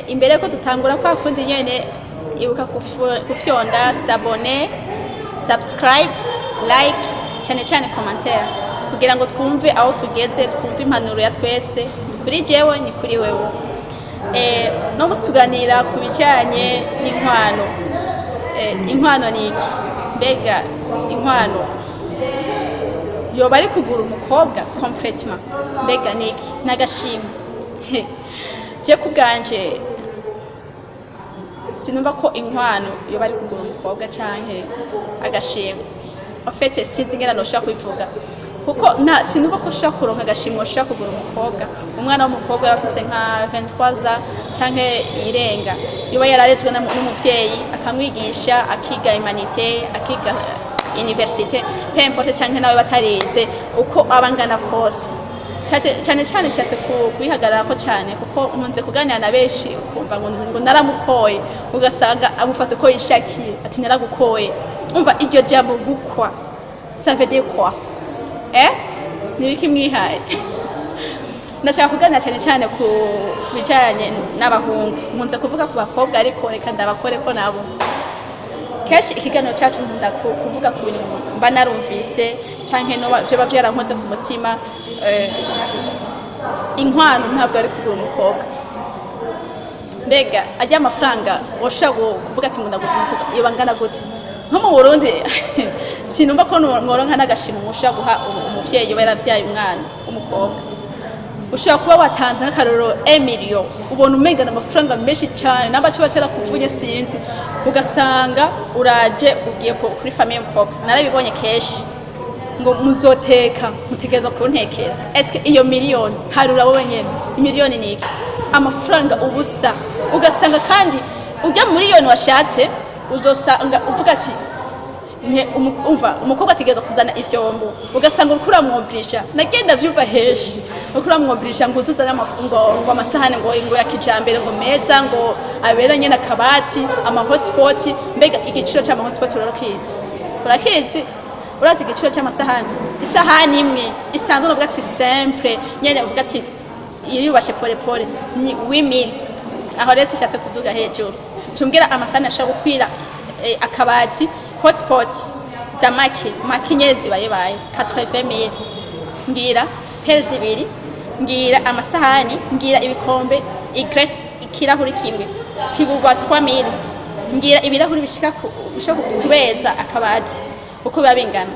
imbere ko dutangura kwa kundi nyene ibuka kufyonda s'abonner subscribe like cyane commentaire kugira ngo twumve aho tugeze twumve impanuro ya twese kuri jewe ni kuri wewe no mustuganira ku bijanye n'inkwano inkwano ni iki mbega inkwano yoba ari kugura umukobwa complètement mbega ni iki nagashima je kuganje sinumva ko inkwano yoba ari kugura umukobwa canke agashima en fait sinzi ngena no shaka kubivuga kuko sinumva ko ushaka kuronka agashimwe ushaka kugura umukobwa umwana w'umukobwa yafise nka 23 ans canke irenga yoba yararezwe n'umuvyeyi akamwigisha akiga humanité akiga université peu importe canke nawe batarize uko abangana kose cyane shatse kubihagarara ko cyane kuko nkunze kuganira na benshi ukumva ngo naramukoye ugasanga amufata ko yishakiye ati naragukoye umva iryo jambo gukwa ça veut dire quoi nibiki mwihaye ndashaka kuganira cyane ku bijanye n'abahungu nkunze kuvuga ku bakobwa ariko reka ndabakore ko nabo keshi ikiganiro cyacu nkunda kuvuga ku bintu mba narumvise canke no byo bavyarankoze ku mutima inkwano ntabwo ari kugura umukobwa mbega ajya amafaranga woshaka kuvuga ati ngunda gusa umukobwa iyo bangana gute nko mu Burundi sinumva ko mworonka n'agashimo mushaka guha umuvyeyi baravyaye umwana umukobwa ushaka kuba watanze nk'akaroro 1 million ubona umenga n'amafaranga menshi cyane n'abacu bacera kuvunye sinzi ugasanga uraje ugiye kuri famille y'umukobwa narabibonye keshi ngo muzoteka mutegereza kuntekera eske iyo miliyoni harura wowe nyene miliyoni niki amafaranga ubusa ugasanga kandi ujya miliyoni washatse uzosanga uvuga ati umva umukobwa ategereza kuzana ivyombo ugasanga urukura mwobrisha nagenda vyuva heshi urukura mwobrisha ngo uzuzana ngo amasahane ngo ya kijambere ngo meza ngo aberanye nakabati ama hotspot mbega igiciro cy'ama hotspot urakizi urazi igiciro cy'amasahani isahani imwe isanzwe uvuga ati simple nyene uvuga ati iribashe pole ni 8000 aho rese shatse kuduga hejuru tumbwira amasahani ashaka gukwira akabati hotspot za makinyezi baye 40000 ngira pers ibiri ngira amasahani ngira ibikombe igress ikirahuri kimwe kigurwa 3000 ngira ibirahuri bishika kubeza akabati uko babingana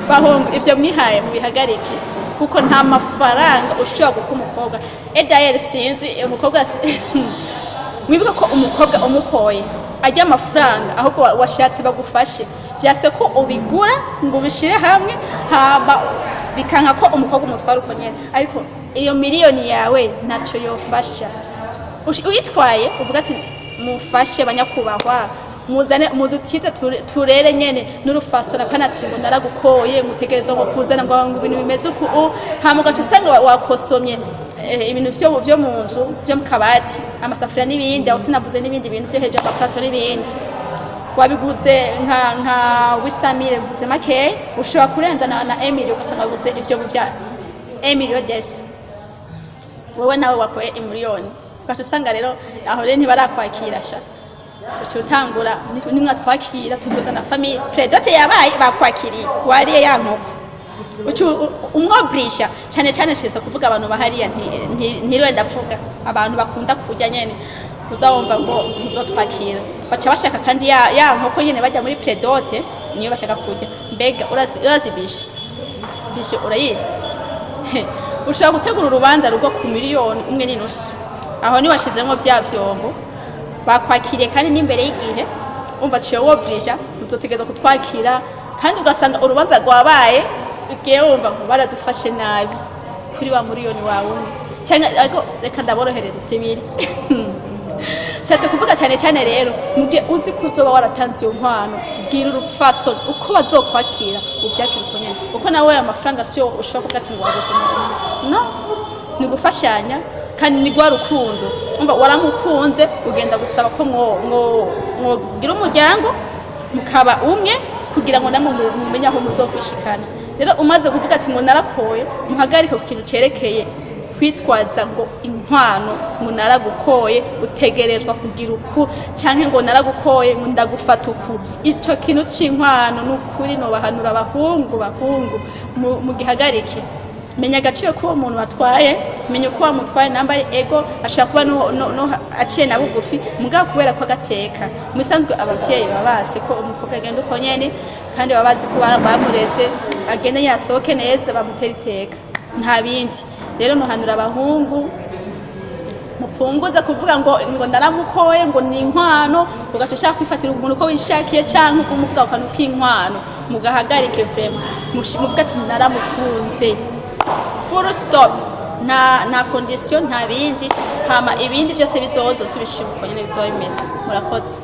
bahungu ivyo mwihaye mubihagarike kuko nta mafaranga ushobora guka umukobwa edayer sinzi umukobwa mwibuka ko umukobwa umukoye ajya amafaranga ahubwo washatse bagufashe vyase ko ubigura ngo ubishire hamwe haba bikanka ko umukobwa umutwara uko nyene ariko iyo miliyoni yawe naco yofasha uyitwaye uvuga ati mufashe banyakubahwa muzane mudutite turere nyene n'urufaso na panati ngo naragukoye mutegereza ngo kuzana ngo ibintu bimeze uko hamuga tusanga wakosomye ibintu vyo mu nzu vyo mu kabati amasafuriya n'ibindi aho sinavuze n'ibindi bintu vyo heje abaplato n'ibindi wabiguze nka wisamire mvuze make ushobora kurenza na Emily ugasanga guze ivyo bya Emily des wowe nawe wakoye imiliyoni ugatusanga rero aho rero ntibarakwakira sha utangura nimwe twakira tuzozana famille predote yabaye bakwakiriye wariye yankoko umwobrisha cyane sheza kuvuga abantu bahariya ntiriwe ndavuga abantu bakunda kujya nyene uzawumva ngo uzotwakira baca bashaka kandi yankoko nyene bajya muri predote niyo bashaka kujya mbega urazibisha bishe urayizi ushaka gutegura urubanza rugo ku miliyoni 1.5 aho ni washizemo vya vyombo bakwakiriye kandi n'imbere y'igihe umva ciye wobrisha uzotegeza kutwakira kandi ugasanga urubanza rwabaye igihe wumva ngo baradufashe nabi kuri wa miliyoni wawe cyane ariko reka ndaborohereza zibiri shatse kuvuga cyane rero mugihe uzi kuzoba waratanze iyo nkwano bwira urufaso uko bazokwakira uvyakira uko nyene uko nawe amafaranga siyo ushobora kugati ngo waguze no ni gufashanya kandi ni gwa rukundo umva waramukunze ugenda gusaba ko mwogira umuryango mukaba umwe kugira ngo namwe mumenye aho muzokwishikana rero umaze kuvuga ati ngo narakoye muhagarike ku kintu cerekeye kwitwaza ngo inkwano ngo naragukoye utegerezwa kugira uku canke ngo naragukoye ngo ndagufata uku. Ico kintu c'inkwano n'ukuri no bahanura abahungu mu gihagarike. Menya agaciro ko umuntu batwaye, menya uko wamutwaye namba ari ego ashaka kuba no aciye na bugufi mugabo kubera ko agateka. Musanzwe abavyeyi babase ko umukobwa agenda uko nyene kandi babazi ko bamureze agenda yasohoke neza bamutera iteka nta bindi. Rero no hanura abahungu mupunguza kuvuga ngo ndaramukoye ngo ni inkwano ugashaka kwifatira umuntu ko wishakiye canke kumuvuga ukanu kw'inkwano mugahagarike vrema muvuga ati naramukunze full stop na condition nta bindi hama ibindi byose bizozo tubishibuko nyene bizoba bimeze. Murakoze.